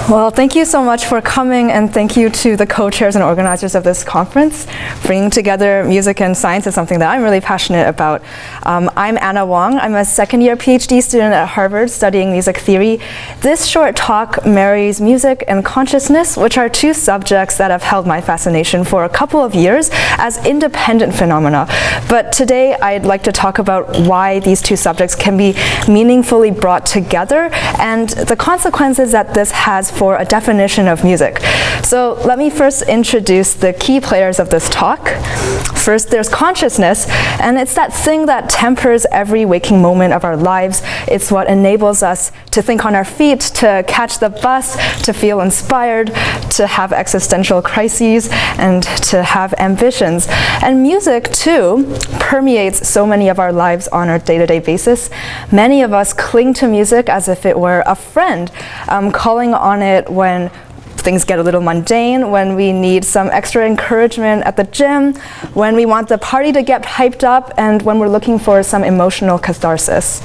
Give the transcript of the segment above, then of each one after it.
Well, thank you so much for coming, and thank you to the co-chairs and organizers of this conference. Bringing together music and science is something that I'm really passionate about. I'm Anna Wang. I'm a second-year PhD student at Harvard studying music theory. This short talk marries music and consciousness, which are two subjects that have held my fascination for a couple of years as independent phenomena. But today, I'd like to talk about why these two subjects can be meaningfully brought together and the consequences that this has for a definition of music. So let me first introduce the key players of this talk. First, there's consciousness, and it's that thing that tempers every waking moment of our lives. It's what enables us to think on our feet, to catch the bus, to feel inspired, to have existential crises, and to have ambitions. And music, too, permeates so many of our lives on a day-to-day basis. Many of us cling to music as if it were a friend, calling on it when things get a little mundane, when we need some extra encouragement at the gym, when we want the party to get hyped up, and when we're looking for some emotional catharsis.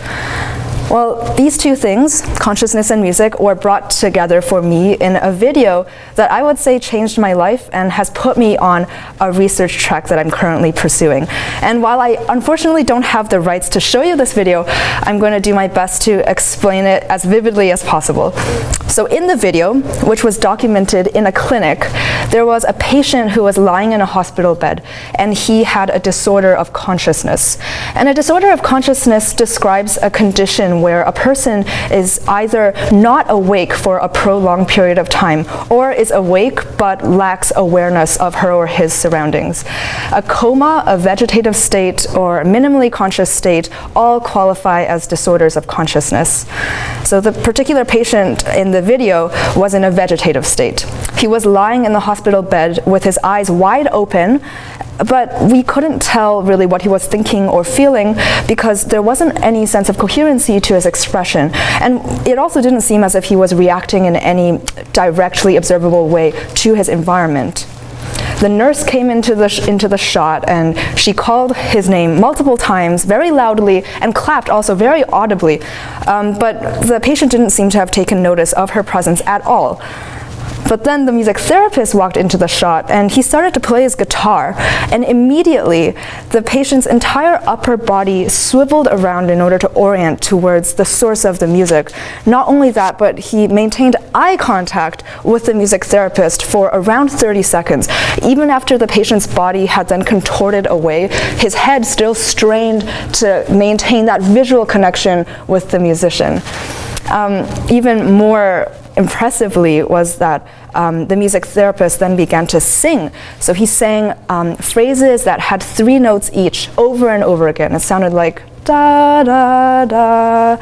Well, these two things, consciousness and music, were brought together for me in a video that I would say changed my life and has put me on a research track that I'm currently pursuing. And while I unfortunately don't have the rights to show you this video, I'm going to do my best to explain it as vividly as possible. So in the video, which was documented in a clinic, there was a patient who was lying in a hospital bed, and he had a disorder of consciousness. And a disorder of consciousness describes a condition where a person is either not awake for a prolonged period of time or is awake but lacks awareness of her or his surroundings. A coma, a vegetative state, or a minimally conscious state all qualify as disorders of consciousness. So the particular patient in the video was in a vegetative state. He was lying in the hospital bed with his eyes wide open, but we couldn't tell really what he was thinking or feeling because there wasn't any sense of coherency to his expression. And it also didn't seem as if he was reacting in any directly observable way to his environment. The nurse came into the shot, and she called his name multiple times, very loudly, and clapped also very audibly. But the patient didn't seem to have taken notice of her presence at all. But then the music therapist walked into the shot, and he started to play his guitar, and immediately the patient's entire upper body swiveled around in order to orient towards the source of the music. Not only that, but he maintained eye contact with the music therapist for around 30 seconds. Even after the patient's body had then contorted away, his head still strained to maintain that visual connection with the musician. Even more impressively was that the music therapist then began to sing. So he sang phrases that had 3 notes each over and over again. It sounded like da da da,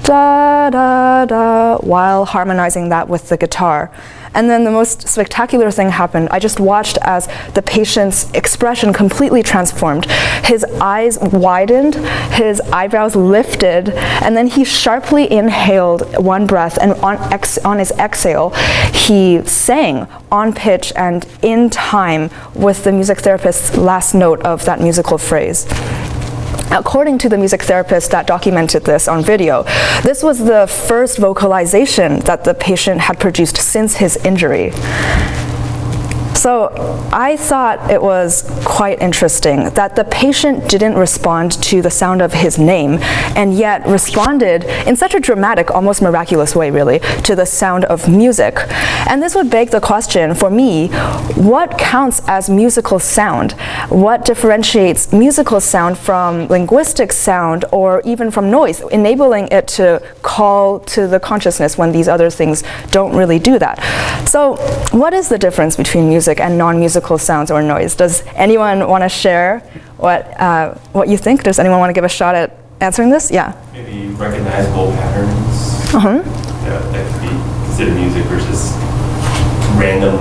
da da da, while harmonizing that with the guitar. And then the most spectacular thing happened. I just watched as the patient's expression completely transformed. His eyes widened, his eyebrows lifted, and then he sharply inhaled one breath, and on his exhale, he sang on pitch and in time with the music therapist's last note of that musical phrase. According to the music therapist that documented this on video, this was the first vocalization that the patient had produced since his injury. So I thought it was quite interesting that the patient didn't respond to the sound of his name, and yet responded in such a dramatic, almost miraculous way, really, to the sound of music. And this would beg the question for me, what counts as musical sound? What differentiates musical sound from linguistic sound or even from noise, enabling it to call to the consciousness when these other things don't really do that? So what is the difference between music and non-musical sounds or noise? Does anyone want to share what you think? Does anyone want to give a shot at answering this? Yeah. Maybe recognizable patterns that could be considered music versus random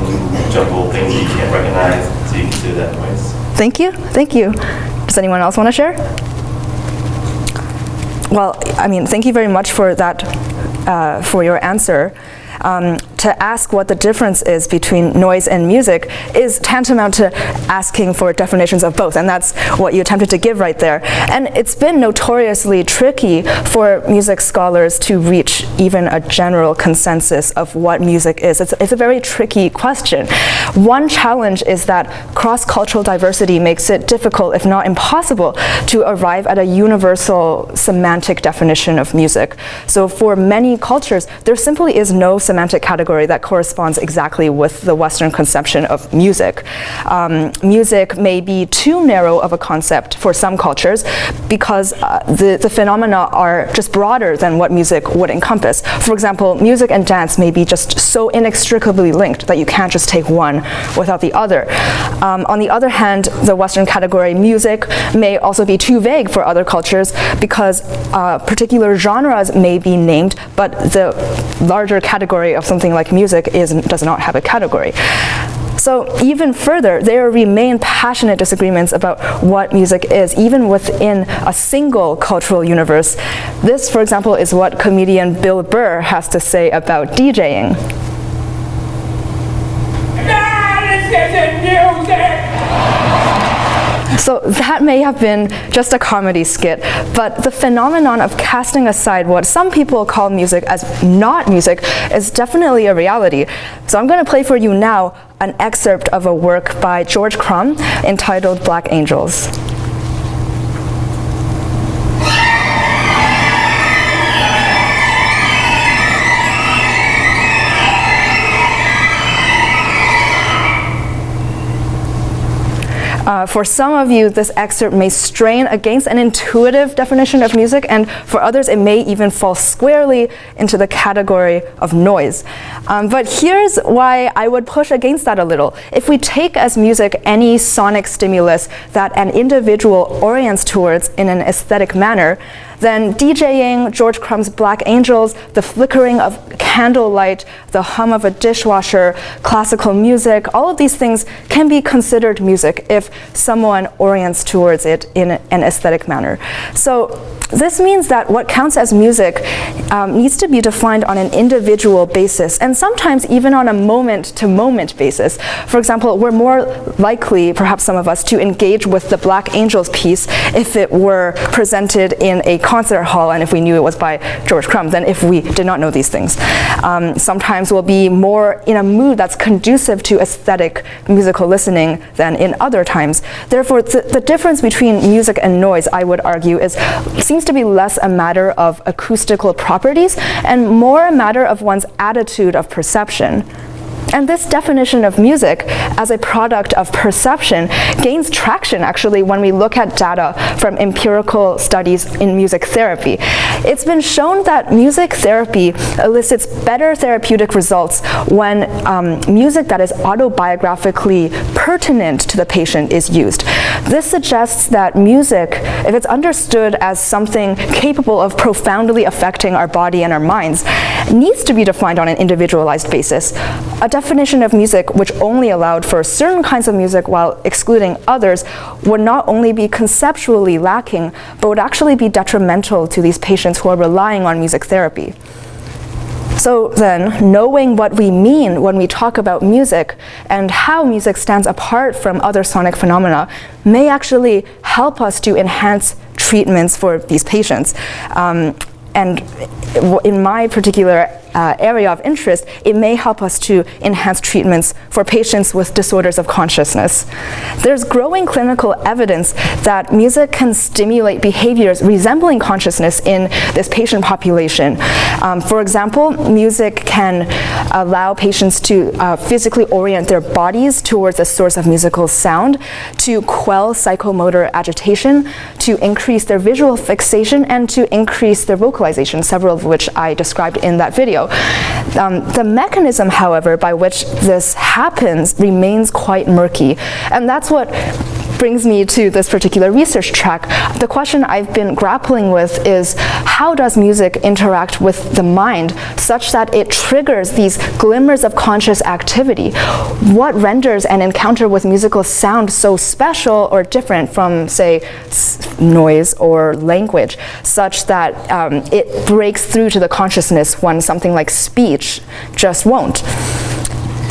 jumble things you can't recognize, so you consider that noise. Thank you. Thank you. Does anyone else want to share? Well, I mean, thank you very much for that, for your answer. to ask what the difference is between noise and music is tantamount to asking for definitions of both, and that's what you attempted to give right there. And it's been notoriously tricky for music scholars to reach even a general consensus of what music is. It's a very tricky question. One challenge is that cross-cultural diversity makes it difficult, if not impossible, to arrive at a universal semantic definition of music. So for many cultures, there simply is no semantic category that corresponds exactly with the Western conception of music. Music may be too narrow of a concept for some cultures because the phenomena are just broader than what music would encompass. For example, music and dance may be just so inextricably linked that you can't just take one without the other. On the other hand, the Western category music may also be too vague for other cultures because particular genres may be named, but the larger category of something like music does not have a category. So even further, there remain passionate disagreements about what music is, even within a single cultural universe. This, for example, is what comedian Bill Burr has to say about DJing. So that may have been just a comedy skit, but the phenomenon of casting aside what some people call music as not music is definitely a reality. So I'm going to play for you now an excerpt of a work by George Crumb entitled Black Angels. For some of you, this excerpt may strain against an intuitive definition of music, and for others, it may even fall squarely into the category of noise. But here's why I would push against that a little. If we take as music any sonic stimulus that an individual orients towards in an aesthetic manner, then DJing, George Crumb's Black Angels, the flickering of candlelight, the hum of a dishwasher, classical music, all of these things can be considered music if someone orients towards it in an aesthetic manner. So this means that what counts as music needs to be defined on an individual basis, and sometimes even on a moment-to-moment basis. For example, we're more likely, perhaps some of us, to engage with the Black Angels piece if it were presented in a concert hall and if we knew it was by George Crumb than if we did not know these things. Sometimes we'll be more in a mood that's conducive to aesthetic musical listening than in other times. Therefore, the difference between music and noise, I would argue, seems to be less a matter of acoustical properties and more a matter of one's attitude of perception. And this definition of music as a product of perception gains traction actually when we look at data from empirical studies in music therapy. It's been shown that music therapy elicits better therapeutic results when music that is autobiographically pertinent to the patient is used. This suggests that music, if it's understood as something capable of profoundly affecting our body and our minds, needs to be defined on an individualized basis. A definition of music which only allowed for certain kinds of music while excluding others would not only be conceptually lacking, but would actually be detrimental to these patients who are relying on music therapy. So then, knowing what we mean when we talk about music and how music stands apart from other sonic phenomena may actually help us to enhance treatments for these patients. And in my particular area of interest, it may help us to enhance treatments for patients with disorders of consciousness. There's growing clinical evidence that music can stimulate behaviors resembling consciousness in this patient population. For example, music can allow patients to physically orient their bodies towards a source of musical sound, to quell psychomotor agitation, to increase their visual fixation, and to increase their vocalization, several of which I described in that video. The mechanism, however, by which this happens remains quite murky, and that's what brings me to this particular research track. The question I've been grappling with is, how does music interact with the mind such that it triggers these glimmers of conscious activity? What renders an encounter with musical sound so special or different from, say, noise or language, such that it breaks through to the consciousness when something like speech just won't?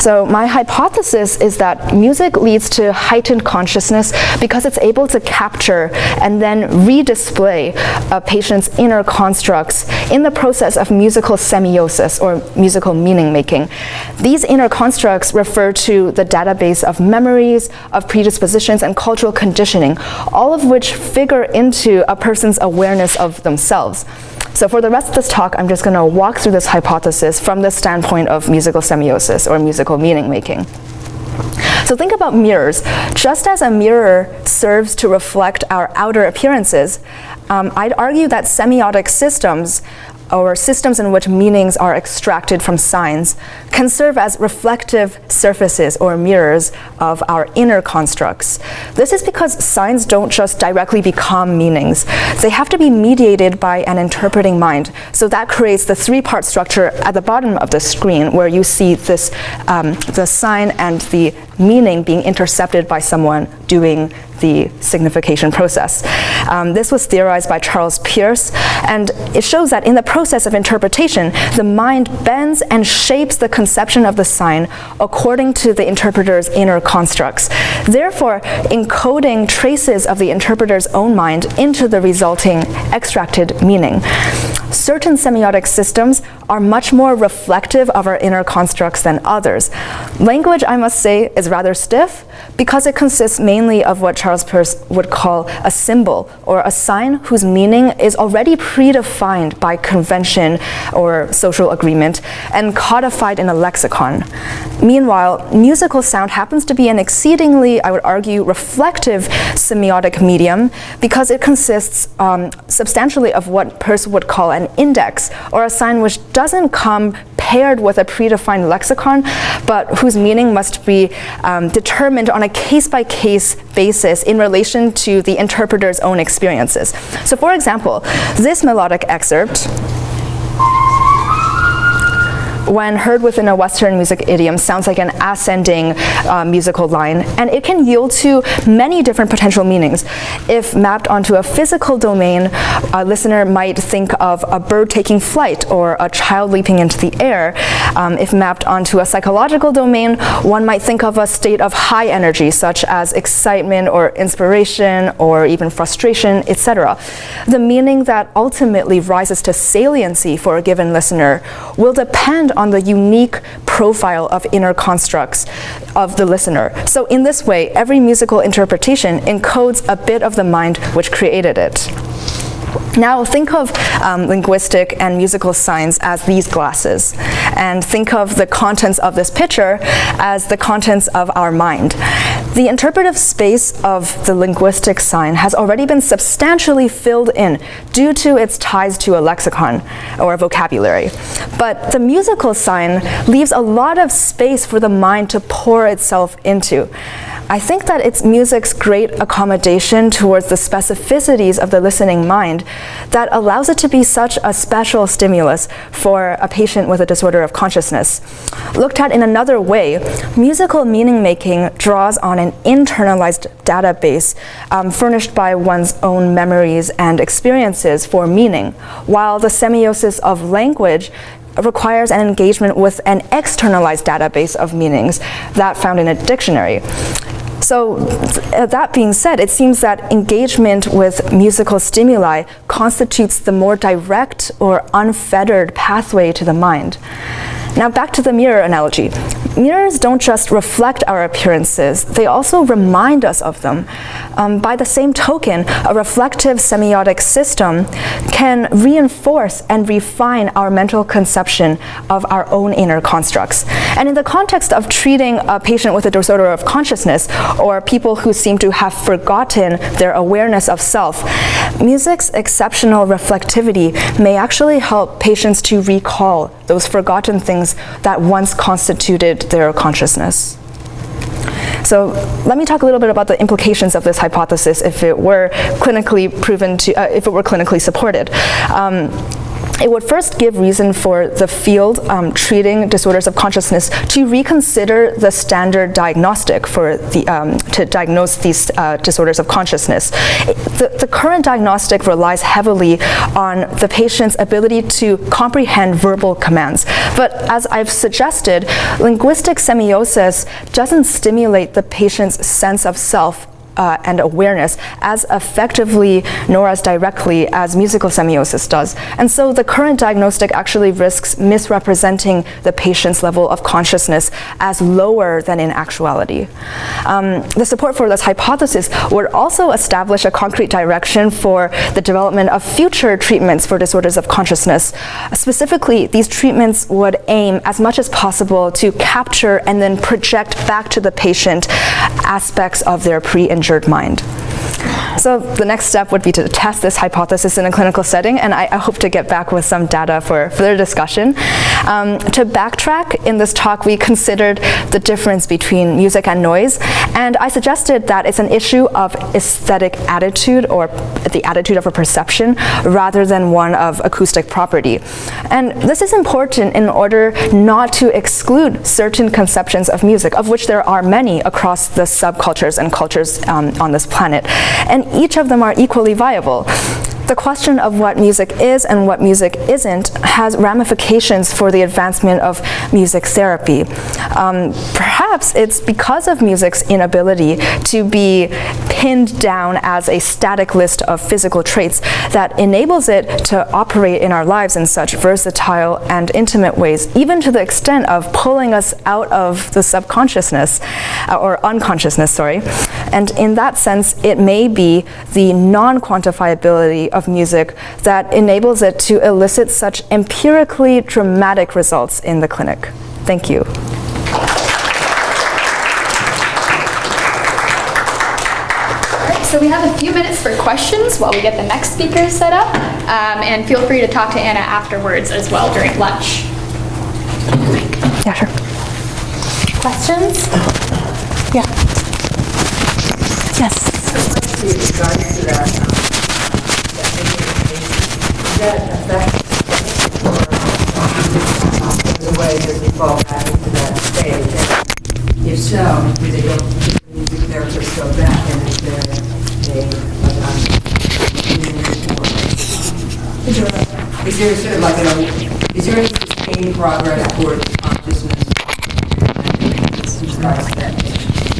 So my hypothesis is that music leads to heightened consciousness because it's able to capture and then redisplay a patient's inner constructs in the process of musical semiosis, or musical meaning making. These inner constructs refer to the database of memories, of predispositions, and cultural conditioning, all of which figure into a person's awareness of themselves. So for the rest of this talk, I'm just going to walk through this hypothesis from the standpoint of musical semiosis, or musical meaning making. So think about mirrors. Just as a mirror serves to reflect our outer appearances, I'd argue that semiotic systems, or systems in which meanings are extracted from signs, can serve as reflective surfaces or mirrors of our inner constructs. This is because signs don't just directly become meanings. They have to be mediated by an interpreting mind. So that creates the three-part structure at the bottom of the screen, where you see this, the sign and the meaning being intercepted by someone doing the signification process. This was theorized by Charles Peirce, and it shows that in the process of interpretation, the mind bends and shapes the conception of the sign according to the interpreter's inner constructs, therefore encoding traces of the interpreter's own mind into the resulting extracted meaning. Certain semiotic systems are much more reflective of our inner constructs than others. Language, I must say, is rather stiff because it consists mainly of what Charles Peirce would call a symbol, or a sign whose meaning is already predefined by convention or social agreement and codified in a lexicon. Meanwhile, musical sound happens to be an exceedingly, I would argue, reflective semiotic medium because it consists substantially of what Peirce would call an index, or a sign which doesn't come paired with a predefined lexicon, but whose meaning must be determined on a case-by-case basis in relation to the interpreter's own experiences. So for example, this melodic excerpt, when heard within a Western music idiom, sounds like an ascending musical line, and it can yield to many different potential meanings. If mapped onto a physical domain, a listener might think of a bird taking flight or a child leaping into the air. If mapped onto a psychological domain, one might think of a state of high energy, such as excitement or inspiration or even frustration, etc. The meaning that ultimately rises to saliency for a given listener will depend on the unique profile of inner constructs of the listener. So in this way, every musical interpretation encodes a bit of the mind which created it. Now think of linguistic and musical signs as these glasses, and think of the contents of this picture as the contents of our mind. The interpretive space of the linguistic sign has already been substantially filled in due to its ties to a lexicon or a vocabulary. But the musical sign leaves a lot of space for the mind to pour itself into. I think that it's music's great accommodation towards the specificities of the listening mind that allows it to be such a special stimulus for a patient with a disorder of consciousness. Looked at in another way, musical meaning making draws on an internalized database furnished by one's own memories and experiences for meaning, while the semiosis of language requires an engagement with an externalized database of meanings that found in a dictionary. So that being said, it seems that engagement with musical stimuli constitutes the more direct or unfettered pathway to the mind. Now back to the mirror analogy. Mirrors don't just reflect our appearances, they also remind us of them. By the same token, a reflective semiotic system can reinforce and refine our mental conception of our own inner constructs. And in the context of treating a patient with a disorder of consciousness, or people who seem to have forgotten their awareness of self, music's exceptional reflectivity may actually help patients to recall those forgotten things that once constituted their consciousness. So let me talk a little bit about the implications of this hypothesis if it were clinically proven to, if it were clinically supported. It would first give reason for the field treating disorders of consciousness to reconsider the standard diagnostic for to diagnose these disorders of consciousness. The current diagnostic relies heavily on the patient's ability to comprehend verbal commands. But as I've suggested, linguistic semiosis doesn't stimulate the patient's sense of self and awareness as effectively nor as directly as musical semiosis does. And so the current diagnostic actually risks misrepresenting the patient's level of consciousness as lower than in actuality. The support for this hypothesis would also establish a concrete direction for the development of future treatments for disorders of consciousness. Specifically, these treatments would aim as much as possible to capture and then project back to the patient aspects of their pre-injured mind. So the next step would be to test this hypothesis in a clinical setting, and I hope to get back with some data for further discussion. To backtrack, in this talk we considered the difference between music and noise, and I suggested that it's an issue of aesthetic attitude, or the attitude of a perception, rather than one of acoustic property. And this is important in order not to exclude certain conceptions of music, of which there are many across the subcultures and cultures on this planet. And each of them are equally viable. The question of what music is and what music isn't has ramifications for the advancement of music therapy. Perhaps it's because of music's inability to be pinned down as a static list of physical traits that enables it to operate in our lives in such versatile and intimate ways, even to the extent of pulling us out of the subconsciousness, or unconsciousness, sorry. And in that sense, it may be the non-quantifiability of music that enables it to elicit such empirically dramatic results in the clinic. Thank you. So we have a few minutes for questions while we get the next speaker set up, and feel free to talk to Anna afterwards as well during lunch. Yeah, sure. Questions? Yeah. Yes. With regards to that affect the way that we fall back into that stage? If so, do the music therapists go back, and is there sort of like is there any sustained progress towards consciousness?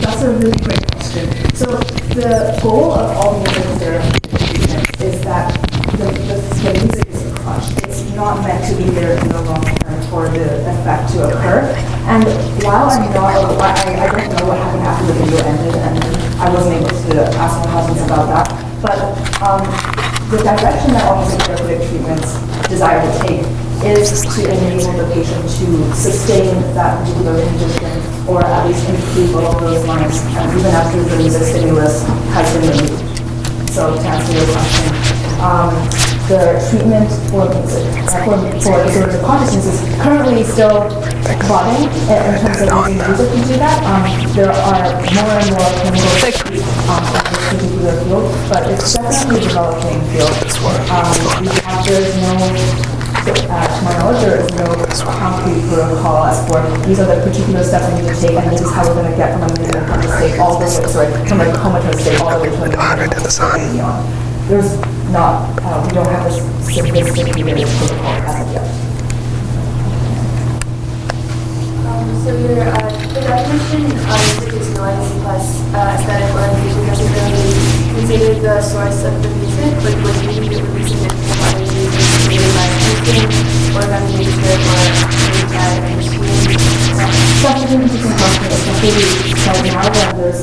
That's a really great question. So the goal of all music therapy treatments is that the music is a crutch. It's not meant to be there in the long term for the effect to occur. And while I don't know what happened after the video ended, and I wasn't able to ask my questions about that, but the direction that all music therapeutic treatments desire to take is to enable the patient to sustain that particular condition, or at least improve along those lines, even after the music stimulus has been removed. So to answer your question, the treatment for music, for disorders of consciousness is currently still budding in terms of using music to do that. There are more and more clinical studies in this particular field, but it's definitely a developing field. To my knowledge, there is no concrete protocol as for these are the particular steps we need to take, and this is how we're going to get from a unconscious state all the way, from a comatose state all the way to a unconscious state and beyond. There's not, we don't have this sophisticated protocol as of yet. So your the definition of music is noise plus aesthetic orientation doesn't really consider the source of the music, like what you would be releasing it from other music created by anything, or from nature, or made by a machine. That's an interesting question, especially right now when there's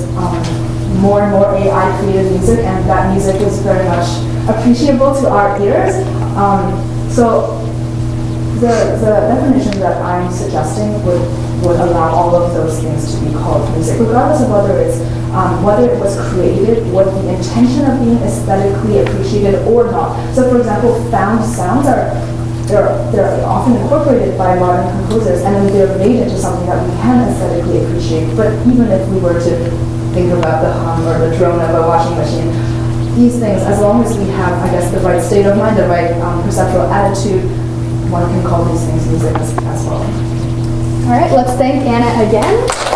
more and more AI created music, and that music is very much appreciable to our ears. So the definition that I'm suggesting would allow all of those things to be called music, regardless of whether it's whether it was created with the intention of being aesthetically appreciated or not. So, for example, found sounds are they're often incorporated by modern composers, and then they're made into something that we can aesthetically appreciate. But even if we were to think about the hum or the drone of a washing machine, these things, as long as we have, I guess, the right state of mind, the right perceptual attitude, one can call these things music as well. All right, let's thank Anna again.